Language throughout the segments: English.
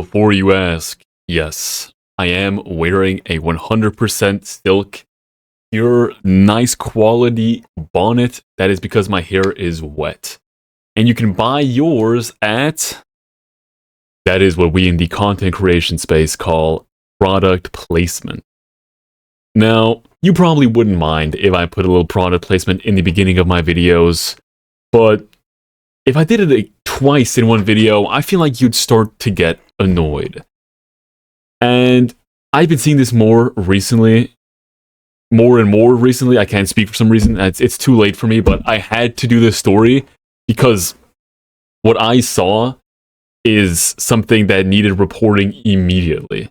Before you ask, yes, I am wearing a 100% silk, pure, nice quality bonnet. That is because my hair is wet. And you can buy yours at... That is what we in the content creation space call product placement. Now, you probably wouldn't mind if I put a little product placement in the beginning of my videos, but if I did it twice in one video, I feel like you'd start to get annoyed. And I've been seeing this more and more recently. I can't speak for some reason. It's too late for me, but I had to do this story because what I saw is something that needed reporting immediately.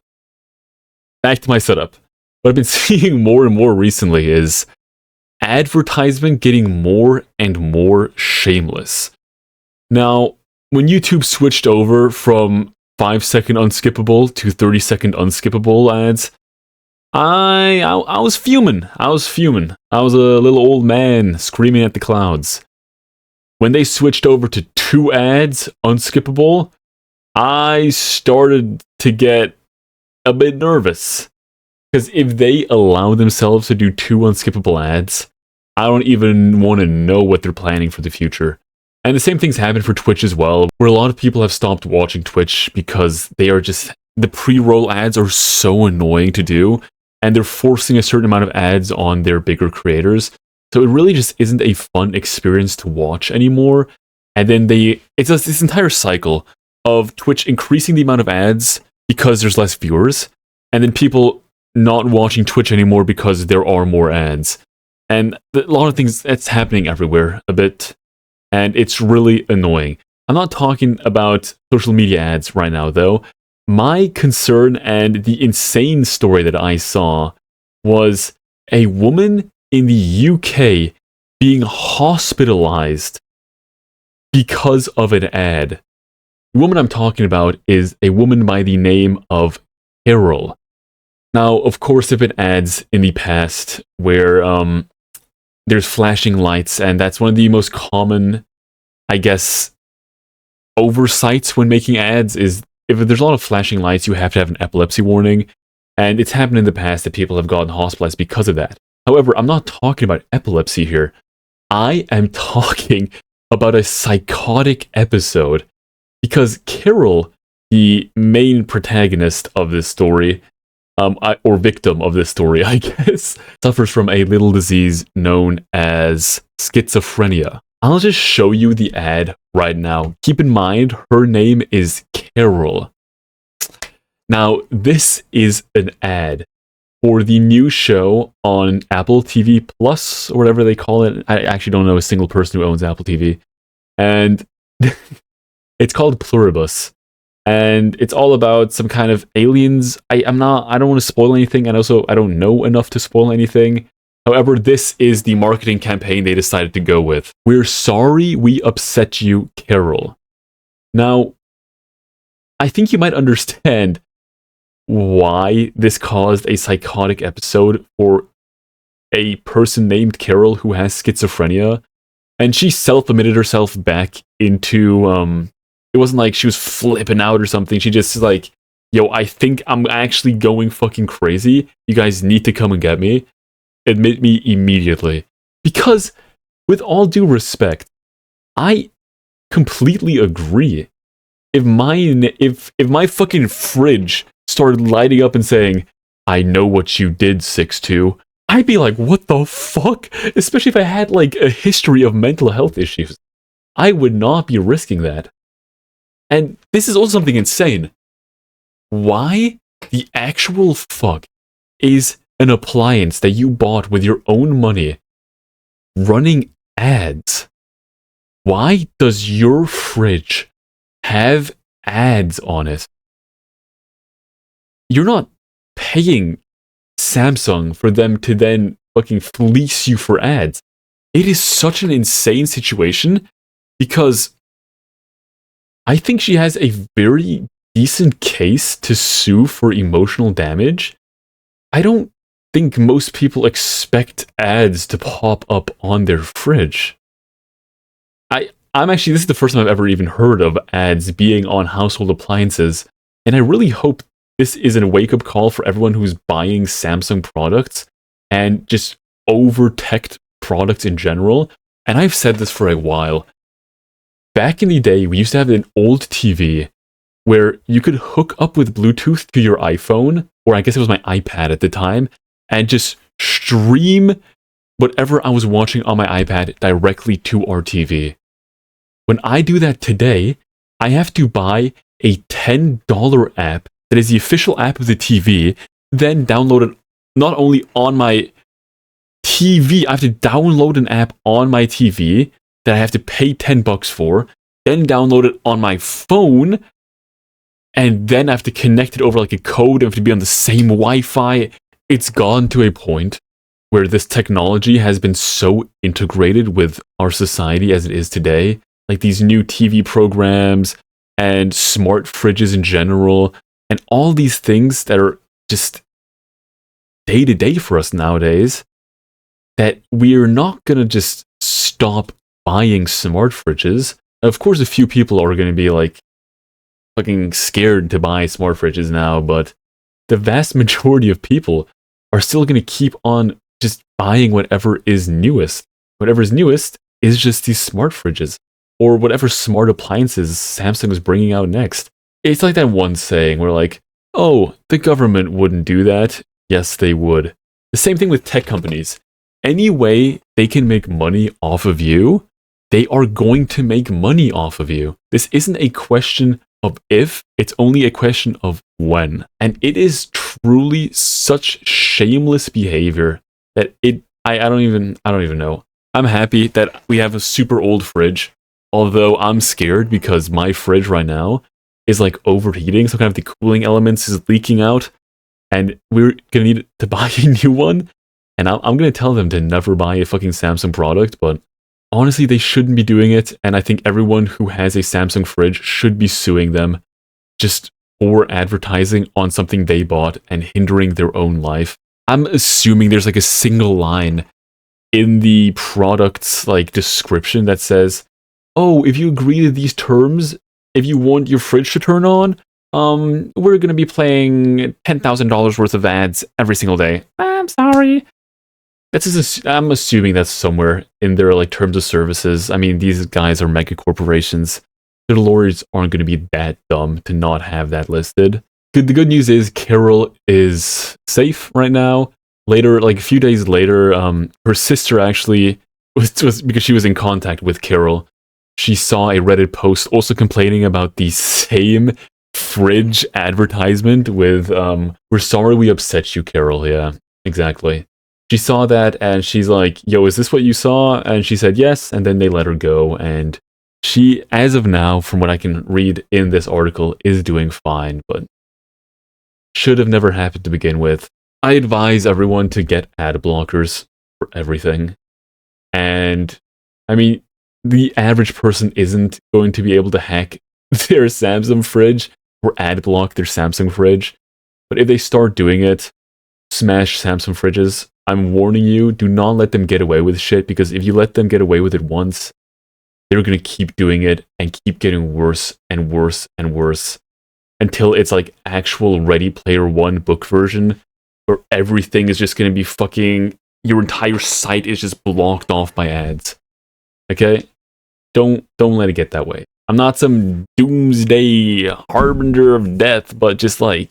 Back to my setup. What I've been seeing more and more recently is advertisement getting more and more shameless. Now, when YouTube switched over from 5-second unskippable to 30-second unskippable ads, I was fuming. I was a little old man screaming at the clouds. When they switched over to 2 ads, unskippable, I started to get a bit nervous. Because if they allow themselves to do 2 unskippable ads, I don't even want to know what they're planning for the future. And the same things happen for Twitch as well, where a lot of people have stopped watching Twitch because they are just... The pre-roll ads are so annoying to do, and they're forcing a certain amount of ads on their bigger creators. So it really just isn't a fun experience to watch anymore. And then it's just this entire cycle of Twitch increasing the amount of ads because there's less viewers, and then people not watching Twitch anymore because there are more ads. And a lot of things, that's happening everywhere a bit. And it's really annoying. I'm not talking about social media ads right now, though. My concern and the insane story that I saw was a woman in the UK being hospitalized because of an ad. The woman I'm talking about is a woman by the name of Carol. Now, of course, there have been ads in the past where there's flashing lights, and that's one of the most common, I guess, oversights when making ads is if there's a lot of flashing lights, you have to have an epilepsy warning, and it's happened in the past that people have gotten hospitalized because of that. However, I'm not talking about epilepsy here. I am talking about a psychotic episode, because Carol, the main protagonist of this story, or victim of this story, I guess, suffers from a little disease known as schizophrenia. I'll just show you the ad right now. Keep in mind, her name is Carol. Now, this is an ad for the new show on Apple TV Plus, or whatever they call it. I actually don't know a single person who owns Apple TV. And it's called Pluribus. And it's all about some kind of aliens. I don't want to spoil anything, and also I don't know enough to spoil anything. However, this is the marketing campaign they decided to go with. We're sorry we upset you, Carol. Now, I think you might understand why this caused a psychotic episode for a person named Carol who has schizophrenia. And she self-admitted herself back into... It wasn't like she was flipping out or something. She just like, yo, I think I'm actually going fucking crazy. You guys need to come and get me. Admit me immediately. Because, with all due respect, I completely agree. If my fucking fridge started lighting up and saying, I know what you did, cixthoo, I'd be like, what the fuck? Especially if I had like a history of mental health issues. I would not be risking that. And this is also something insane. Why the actual fuck is an appliance that you bought with your own money running ads? Why does your fridge have ads on it? You're not paying Samsung for them to then fucking fleece you for ads. It is such an insane situation because I think she has a very decent case to sue for emotional damage. I don't think most people expect ads to pop up on their fridge. I'm actually, this is the first time I've ever even heard of ads being on household appliances And I really hope this isn't a wake-up call for everyone who's buying Samsung products and just over-teched products in general. And I've said this for a while. Back in the day, we used to have an old TV where you could hook up with Bluetooth to your iPhone, or I guess it was my iPad at the time, and just stream whatever I was watching on my iPad directly to our TV. When I do that today, I have to buy a $10 app that is the official app of the TV, then download it not only on my TV, I have to download an app on my TV that I have to pay $10 for, then download it on my phone, and then I have to connect it over like a code. I have to be on the same Wi-Fi. It's gone to a point where this technology has been so integrated with our society as it is today. Like these new TV programs and smart fridges in general, and all these things that are just day to day for us nowadays, that we're not going to just stop buying smart fridges. Of course, a few people are going to be like fucking scared to buy smart fridges now, but the vast majority of people are still going to keep on just buying whatever is newest. Whatever is newest is just these smart fridges, or whatever smart appliances Samsung is bringing out next. It's like that one saying where like, oh, the government wouldn't do that. Yes, they would. The same thing with tech companies. Any way they can make money off of you, they are going to make money off of you. This isn't a question of if, it's only a question of when. And it is truly such shameless behavior that I don't even know. I'm happy that we have a super old fridge, although I'm scared because my fridge right now is like overheating, so kind of the cooling elements is leaking out, and we're gonna need to buy a new one. And I'm gonna tell them to never buy a fucking Samsung product, but honestly, they shouldn't be doing it, and I think everyone who has a Samsung fridge should be suing them just for advertising on something they bought and hindering their own life. I'm assuming there's like a single line in the product's like description that says, oh, if you agree to these terms, if you want your fridge to turn on, we're gonna be playing $10,000 worth of ads every single day. I'm sorry. I'm assuming that's somewhere in their like terms of services. I mean, these guys are mega corporations. Their lawyers aren't going to be that dumb to not have that listed. The good news is Carol is safe right now. Later, like a few days later, her sister actually was because she was in contact with Carol. She saw a Reddit post also complaining about the same fridge advertisement with "We're sorry we upset you, Carol." Yeah, exactly. She saw that and she's like, yo, is this what you saw? And she said yes, and then they let her go. And she, as of now, from what I can read in this article, is doing fine, but should have never happened to begin with. I advise everyone to get ad blockers for everything. And, I mean, the average person isn't going to be able to hack their Samsung fridge or ad block their Samsung fridge. But if they start doing it, smash Samsung fridges. I'm warning you, do not let them get away with shit, because if you let them get away with it once, they're going to keep doing it and keep getting worse and worse and worse until it's like actual Ready Player One book version where everything is just going to be fucking, your entire site is just blocked off by ads. Okay? Don't let it get that way. I'm not some doomsday harbinger of death, but just like,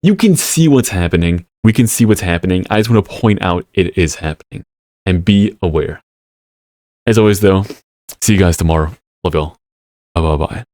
you can see what's happening. We can see what's happening. I just want to point out it is happening. And be aware. As always, though, see you guys tomorrow. Love y'all. Bye-bye.